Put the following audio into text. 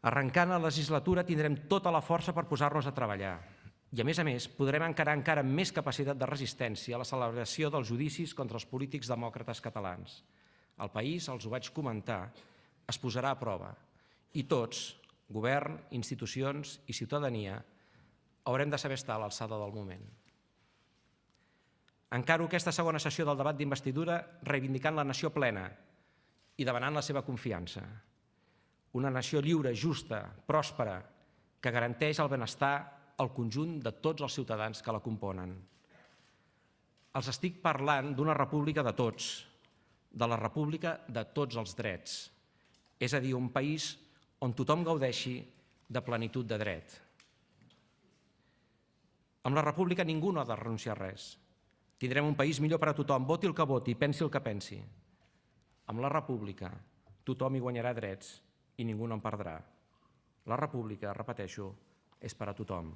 Arrencant la legislatura tindrem tota la força per posar-nos a treballar i, a més, podrem encarar encara amb més capacitat de resistència la celebració dels judicis contra els polítics demòcrates catalans. El país, els ho vaig comentar, es posarà a prova i tots, govern, institucions i ciutadania, haurem de saber estar a l'alçada del moment. Encaro aquesta segona sessió del debat d'investidura reivindicant la nació plena i demanant la seva confiança. Una nació lliure, justa, pròspera, que garanteix el benestar al conjunt de tots els ciutadans que la componen. Els estic parlant d'una república de tots, de la república de tots els drets, és a dir, un país on tothom gaudeixi de plenitud de dret. Amb la república ningú no ha de renunciar a res. Tindrem un país millor per a tothom, voti el que voti, pensi el que pensi. Amb la república tothom hi guanyarà drets i ningú no en perdrà. La república, repeteixo, és per a tothom.